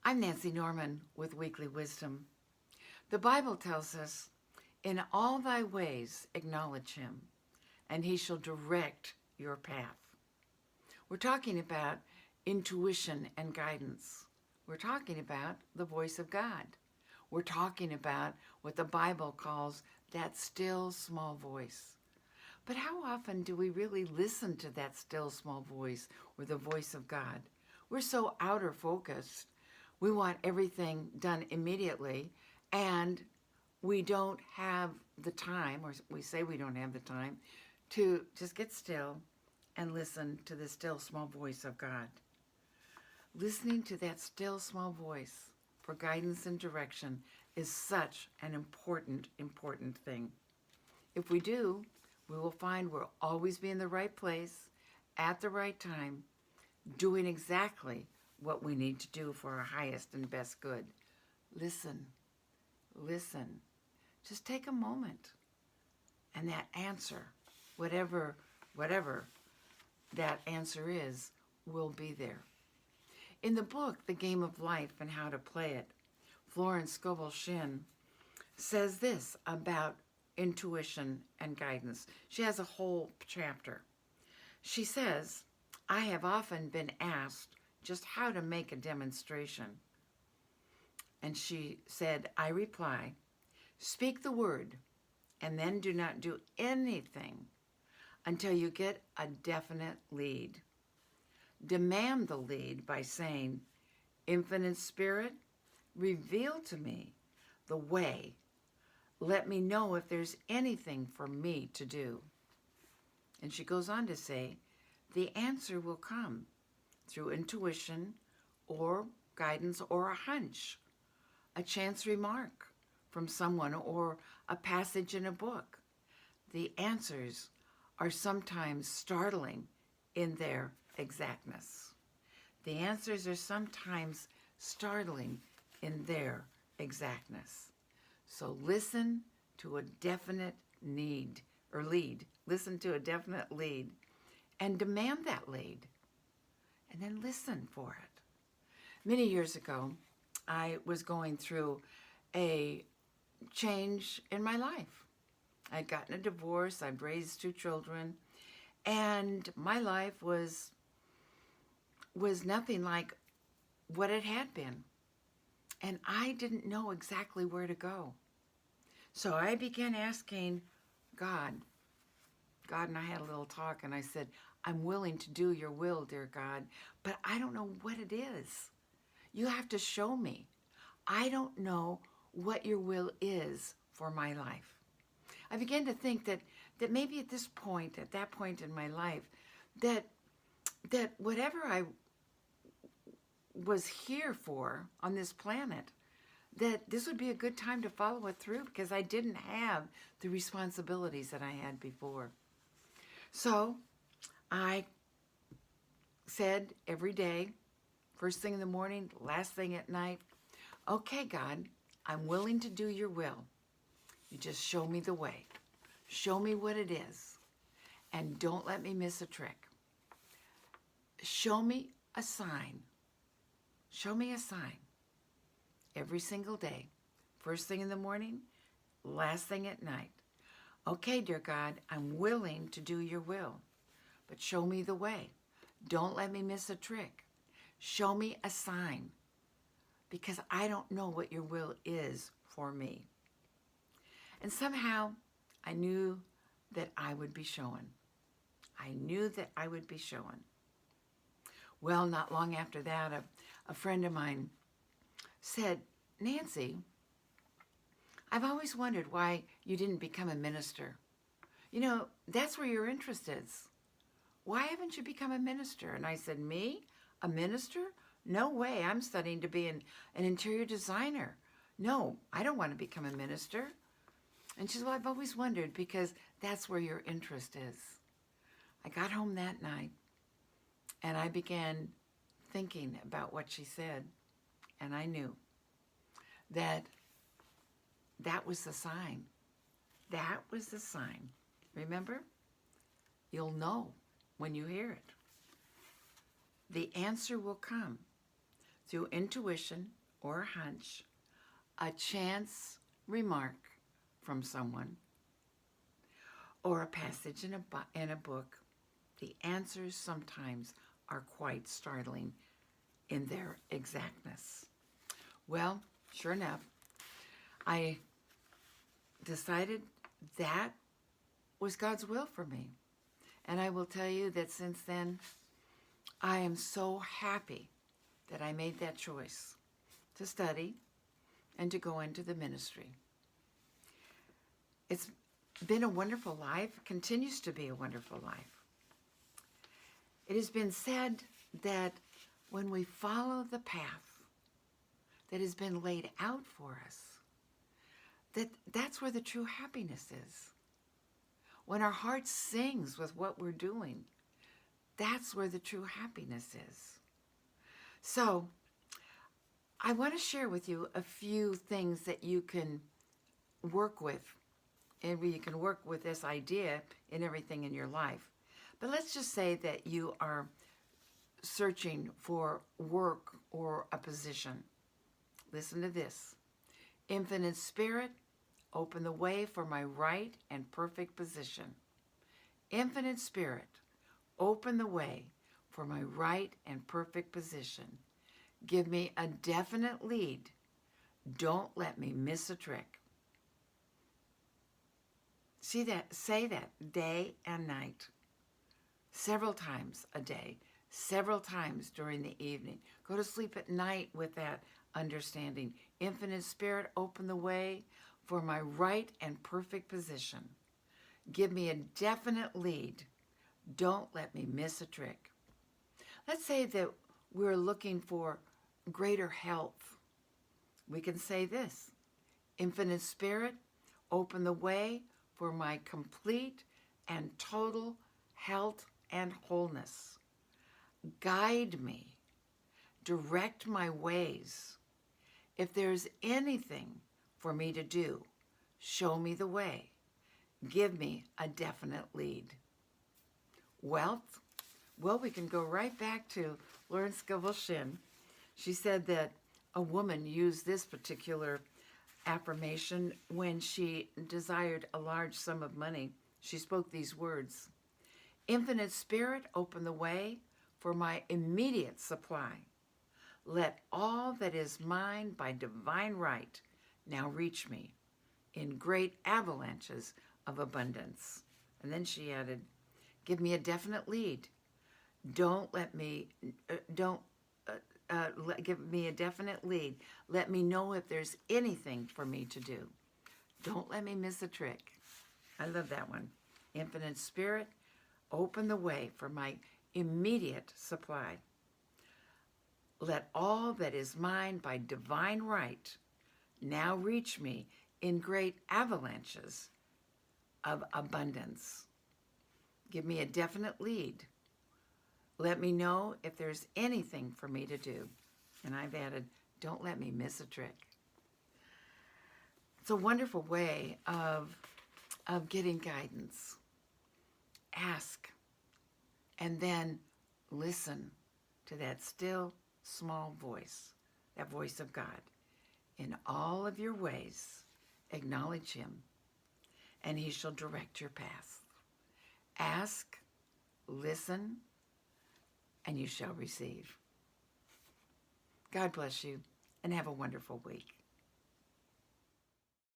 I'm Nancy Norman with Weekly Wisdom. The Bible tells us, "In all thy ways acknowledge him, and he shall direct your path." We're talking about intuition and guidance. We're talking about the voice of God. We're talking about what the Bible calls that still small voice. But how often do we really listen to that still small voice or the voice of God? We're so outer focused. We want everything done immediately, and we don't have the time, or we say we don't have the time, to just get still and listen to the still small voice of God. Listening to that still small voice for guidance and direction is such an important thing. If we do, we will find we'll always be in the right place, at the right time, doing exactly what we need to do for our highest and best good. Listen. Listen. Just take a moment. And that answer, whatever that answer is, will be there. In the book, The Game of Life and How to Play It, Florence Scovel Shinn says this about intuition and guidance. She has a whole chapter. She says, "I have often been asked just how to make a demonstration." And she said, "I reply, speak the word and then do not do anything until you get a definite lead. Demand the lead by saying, 'Infinite Spirit, reveal to me the way. Let me know if there's anything for me to do.'" And she goes on to say, the answer will come through intuition or guidance or a hunch, a chance remark from someone or a passage in a book. The answers are sometimes startling in their exactness. The answers are sometimes startling in their exactness. So listen to a definite need or lead. Listen to a definite lead and demand that lead. And then listen for it. Many years ago, I was going through a change in my life. I'd gotten a divorce, I'd raised 2 children, and my life was nothing like what it had been. And I didn't know exactly where to go. So I began asking God, and I had a little talk, and I said, "I'm willing to do your will, dear God, but I don't know what it is. You have to show me. I don't know what your will is for my life." I began to think that maybe at that point in my life, that whatever I was here for on this planet, that this would be a good time to follow it through because I didn't have the responsibilities that I had before. So I said every day, first thing in the morning, last thing at night, "Okay, God, I'm willing to do your will. You just show me the way. Show me what it is. And don't let me miss a trick. Show me a sign. Show me a sign." Every single day, first thing in the morning, last thing at night. "Okay, dear God, I'm willing to do your will, but show me the way. Don't let me miss a trick. Show me a sign, because I don't know what your will is for me." And somehow I knew that I would be shown. I knew that I would be shown. Well, not long after that, a friend of mine said, "Nancy, I've always wondered why you didn't become a minister. You know, that's where your interest is. Why haven't you become a minister?" And I said, "Me? A minister? No way. I'm studying to be an interior designer. No, I don't want to become a minister." And she said, "Well, I've always wondered because that's where your interest is." I got home that night and I began thinking about what she said, and I knew that was the sign. That was the sign. Remember? You'll know when you hear it. The answer will come through intuition or a hunch, a chance remark from someone, or a passage in a book, the answers sometimes are quite startling in their exactness. Well, sure enough, I decided that was God's will for me. And I will tell you that since then, I am so happy that I made that choice to study and to go into the ministry. It's been a wonderful life, continues to be a wonderful life. It has been said that when we follow the path that has been laid out for us, that's where the true happiness is. When our heart sings with what we're doing, that's where the true happiness is. So, I want to share with you a few things that you can work with, and you can work with this idea in everything in your life. But let's just say that you are searching for work or a position. Listen to this. Infinite Spirit, open the way for my right and perfect position. Infinite Spirit, open the way for my right and perfect position. Give me a definite lead. Don't let me miss a trick. See that? Say that day and night. Several times a day. Several times during the evening. Go to sleep at night with that understanding. Infinite Spirit, open the way for my right and perfect position. Give me a definite lead. Don't let me miss a trick. Let's say that we're looking for greater health. We can say this. Infinite Spirit, open the way for my complete and total health and wholeness. Guide me. Direct my ways. If there's anything for me to do, show me the way. Give me a definite lead. Wealth? Well, we can go right back to Lauren Scovel Shinn. She said that a woman used this particular affirmation when she desired a large sum of money. She spoke these words. Infinite Spirit, open the way for my immediate supply. Let all that is mine by divine right now reach me in great avalanches of abundance. And then she added, give me a definite lead. Give me a definite lead. Let me know if there's anything for me to do. Don't let me miss a trick. I love that one. Infinite Spirit, open the way for my immediate supply. Let all that is mine by divine right now reach me in great avalanches of abundance. Give me a definite lead. Let me know if there's anything for me to do. And I've added, don't let me miss a trick. It's a wonderful way of getting guidance. Ask, and then listen to that still, small voice, that voice of God. In all of your ways, acknowledge him, and he shall direct your path. Ask, listen, and you shall receive. God bless you, and have a wonderful week.